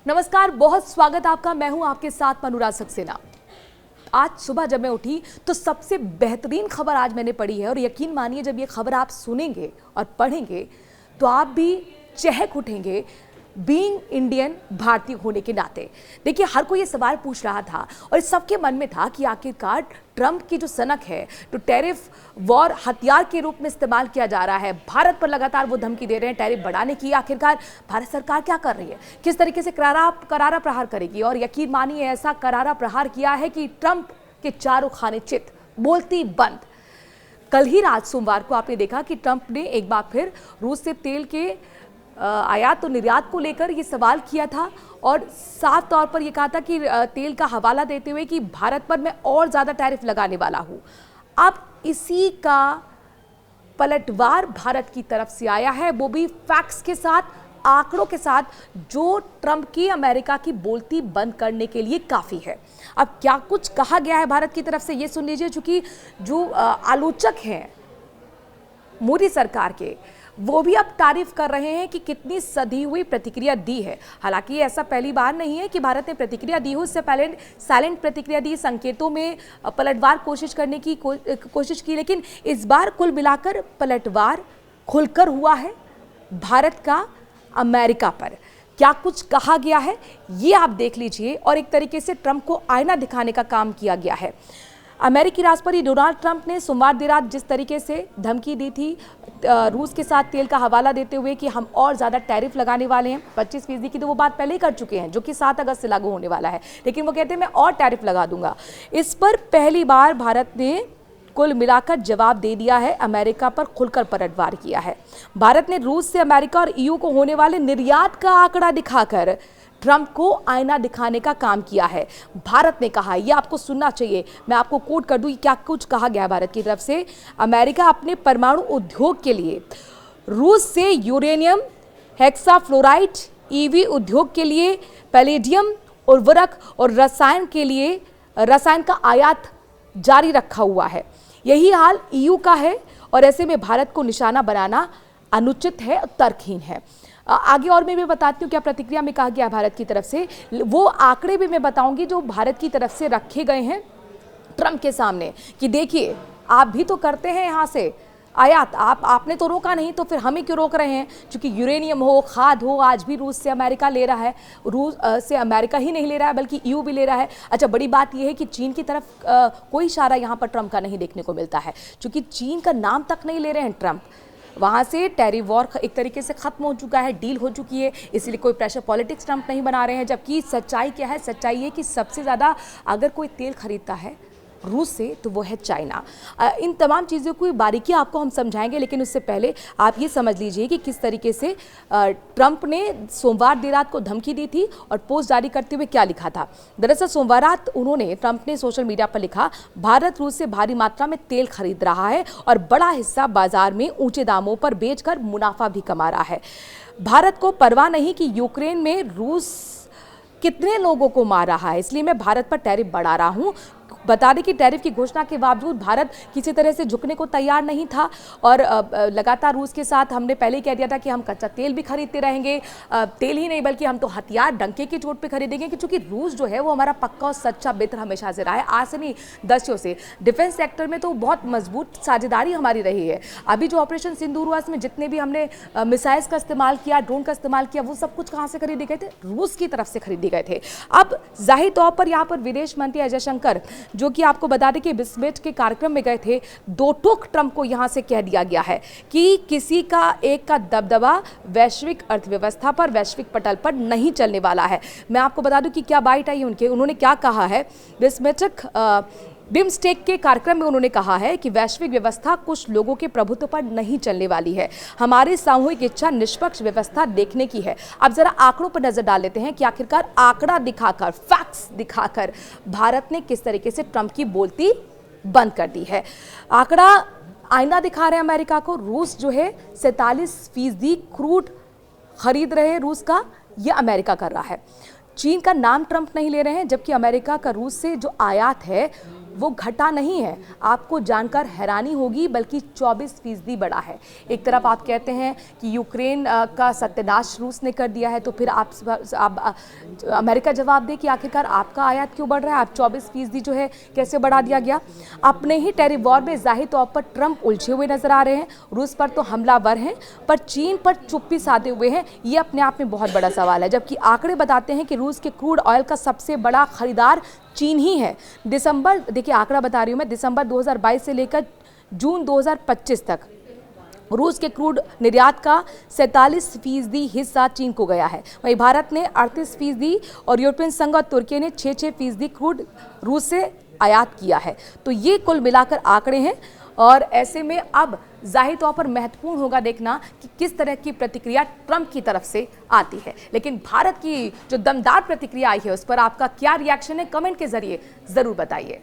नमस्कार, बहुत स्वागत आपका। मैं हूं आपके साथ अनुराग सक्सेना। आज सुबह जब मैं उठी तो सबसे बेहतरीन खबर आज मैंने पढ़ी है और यकीन मानिए जब ये खबर आप सुनेंगे और पढ़ेंगे तो आप भी चहक उठेंगे। बीइंग इंडियन, भारतीय होने के नाते देखिए हर कोई ये सवाल पूछ रहा था और सबके मन में था कि आखिरकार ट्रंप की जो सनक है तो टैरिफ वॉर हथियार के रूप में इस्तेमाल किया जा रहा है। भारत पर लगातार वो धमकी दे रहे हैं टैरिफ बढ़ाने की। आखिरकार भारत सरकार क्या कर रही है, किस तरीके से करारा प्रहार करेगी। और यकीन मानिए ऐसा करारा प्रहार किया है कि ट्रंप के चारों खाने चित, बोलती बंद। कल ही रात सोमवार को आपने देखा कि ट्रंप ने एक बार फिर रूस से तेल के आयात और निर्यात को लेकर ये सवाल किया था और साफ तौर पर यह कहा था कि तेल का हवाला देते हुए कि भारत पर मैं और ज़्यादा टैरिफ लगाने वाला हूँ। अब इसी का पलटवार भारत की तरफ से आया है, वो भी फैक्ट्स के साथ, आंकड़ों के साथ, जो ट्रंप की अमेरिका की बोलती बंद करने के लिए काफ़ी है। अब क्या कुछ कहा गया है भारत की तरफ से ये सुन लीजिए, चूँकि जो आलोचक हैं मोदी सरकार के वो भी अब तारीफ कर रहे हैं कि कितनी सधी हुई प्रतिक्रिया दी है। हालांकि ऐसा पहली बार नहीं है कि भारत ने प्रतिक्रिया दी हो, उससे पहले साइलेंट प्रतिक्रिया दी, संकेतों में पलटवार कोशिश करने की कोशिश की, लेकिन इस बार कुल मिलाकर पलटवार खुलकर हुआ है भारत का अमेरिका पर। क्या कुछ कहा गया है ये आप देख लीजिए और एक तरीके से ट्रंप को आईना दिखाने का काम किया गया है। अमेरिकी राष्ट्रपति डोनाल्ड ट्रंप ने सोमवार देर रात जिस तरीके से धमकी दी थी रूस के साथ तेल का हवाला देते हुए कि हम और ज़्यादा टैरिफ लगाने वाले हैं, 25% की तो वो बात पहले ही कर चुके हैं जो कि 7 अगस्त से लागू होने वाला है, लेकिन वो कहते हैं मैं और टैरिफ लगा दूंगा। इस पर पहली बार भारत ने कुल मिलाकर जवाब दे दिया है, अमेरिका पर खुलकर पलटवार किया है। भारत ने रूस से अमेरिका और ईयू को होने वाले निर्यात का आंकड़ा दिखाकर ट्रंप को आईना दिखाने का काम किया है। भारत ने कहा, ये आपको सुनना चाहिए, मैं आपको कोट कर दूं क्या कुछ कहा गया भारत की तरफ से। अमेरिका अपने परमाणु उद्योग के लिए रूस से यूरेनियम, हेक्साफ्लोराइड, ईवी उद्योग के लिए पैलेडियम, उर्वरक और रसायन के लिए रसायन का आयात जारी रखा हुआ है। यही हाल ईयू का है और ऐसे में भारत को निशाना बनाना अनुचित है, तर्कहीन है। आगे और मैं भी बताती हूँ क्या प्रतिक्रिया में कहा गया भारत की तरफ से। वो आंकड़े भी मैं बताऊंगी जो भारत की तरफ से रखे गए हैं ट्रंप के सामने कि देखिए आप भी तो करते हैं यहाँ से आयात, आपने तो रोका नहीं तो फिर हमें क्यों रोक रहे हैं। क्योंकि यूरेनियम हो, खाद हो, आज भी रूस से अमेरिका ले रहा है। रूस से अमेरिका ही नहीं ले रहा है बल्कि ईयू भी ले रहा है। अच्छा, बड़ी बात यह है कि चीन की तरफ कोई इशारा यहाँ पर ट्रंप का नहीं देखने को मिलता है, क्योंकि चीन का नाम तक नहीं ले रहे हैं ट्रंप। वहाँ से टैरिफ वॉर एक तरीके से खत्म हो चुका है, डील हो चुकी है, इसलिए कोई प्रेशर पॉलिटिक्स ट्रंप नहीं बना रहे हैं। जबकि सच्चाई क्या है, सच्चाई ये कि सबसे ज़्यादा अगर कोई तेल खरीदता है रूस से तो वो है चाइना। इन तमाम चीज़ों की बारीकी आपको हम समझाएंगे, लेकिन उससे पहले आप ये समझ लीजिए कि किस तरीके से ट्रंप ने सोमवार देर रात को धमकी दी थी और पोस्ट जारी करते हुए क्या लिखा था। दरअसल सोमवार रात ट्रंप ने सोशल मीडिया पर लिखा, भारत रूस से भारी मात्रा में तेल खरीद रहा है और बड़ा हिस्सा बाजार में ऊंचे दामों पर बेचकर मुनाफा भी कमा रहा है। भारत को परवाह नहीं कि यूक्रेन में रूस कितने लोगों को मार रहा है, इसलिए मैं भारत पर टैरिफ बढ़ा रहा हूँ। बता दें कि टैरिफ की घोषणा के बावजूद भारत किसी तरह से झुकने को तैयार नहीं था और लगातार रूस के साथ हमने पहले ही कह दिया था कि हम कच्चा तेल भी खरीदते रहेंगे। तेल ही नहीं बल्कि हम तो हथियार डंके की चोट पे खरीदेंगे, क्योंकि रूस जो है वो हमारा पक्का और सच्चा मित्र हमेशा से रहा है, आज से नहीं दशकों से। डिफेंस सेक्टर में तो बहुत मजबूत साझेदारी हमारी रही है। अभी जो ऑपरेशन सिंदूर हुआ इसमें जितने भी हमने मिसाइल्स का इस्तेमाल किया, ड्रोन का इस्तेमाल किया, वो सब कुछ कहाँ से खरीदे गए थे, रूस की तरफ से खरीदे गए थे। अब जाहिर तौर पर यहाँ पर विदेश मंत्री अजय शंकर, जो कि आपको बता दें कि बिस्मिट के कार्यक्रम में गए थे, दो टोक ट्रंप को यहां से कह दिया गया है कि किसी का एक का दबदबा वैश्विक अर्थव्यवस्था पर, वैश्विक पटल पर नहीं चलने वाला है। मैं आपको बता दूं कि क्या बाइट आई उन्होंने क्या कहा है। बिम्स्टेक के कार्यक्रम में उन्होंने कहा है कि वैश्विक व्यवस्था कुछ लोगों के प्रभुत्व पर नहीं चलने वाली है, हमारी सामूहिक इच्छा निष्पक्ष व्यवस्था देखने की है। अब जरा आंकड़ों पर नजर डाल लेते हैं कि आखिरकार आंकड़ा दिखाकर, फैक्ट्स दिखाकर भारत ने किस तरीके से ट्रंप की बोलती बंद कर दी है। आंकड़ा आईना दिखा रहे हैं अमेरिका को। रूस जो है 47% क्रूड खरीद रहे हैं रूस का, यह अमेरिका कर रहा है। चीन का नाम ट्रंप नहीं ले रहे हैं, जबकि अमेरिका का रूस से जो आयात है वो घटा नहीं है। आपको जानकर हैरानी होगी, बल्कि 24% बढ़ा है। एक तरफ आप कहते हैं कि यूक्रेन का सत्यानाश रूस ने कर दिया है, तो फिर आप अमेरिका जवाब दे कि आखिरकार आपका आयात क्यों बढ़ रहा है, आप 24% जो है कैसे बढ़ा दिया गया। अपने ही टैरिफ वॉर में जाहिर तौर पर ट्रंप उलझे हुए नजर आ रहे हैं। रूस पर तो हमलावर हैं, पर चीन पर चुप्पी साधे हुए हैं। ये अपने आप में बहुत बड़ा सवाल है, जबकि आंकड़े बताते हैं कि रूस के क्रूड ऑयल का सबसे बड़ा खरीदार चीन ही है। दिसंबर, देखिए आंकड़ा बता रही हूं मैं, दिसंबर 2022 से लेकर जून 2025 तक रूस के क्रूड निर्यात का 47% हिस्सा चीन को गया है। वहीं भारत ने 38% और यूरोपियन संघ और तुर्की ने 6% क्रूड रूस से आयात किया है। तो ये कुल मिलाकर आंकड़े हैं, और ऐसे में अब जाहिर तौर पर महत्वपूर्ण होगा देखना कि किस तरह की प्रतिक्रिया ट्रंप की तरफ से आती है। लेकिन भारत की जो दमदार प्रतिक्रिया आई है उस पर आपका क्या रिएक्शन है, कमेंट के जरिए जरूर बताइए।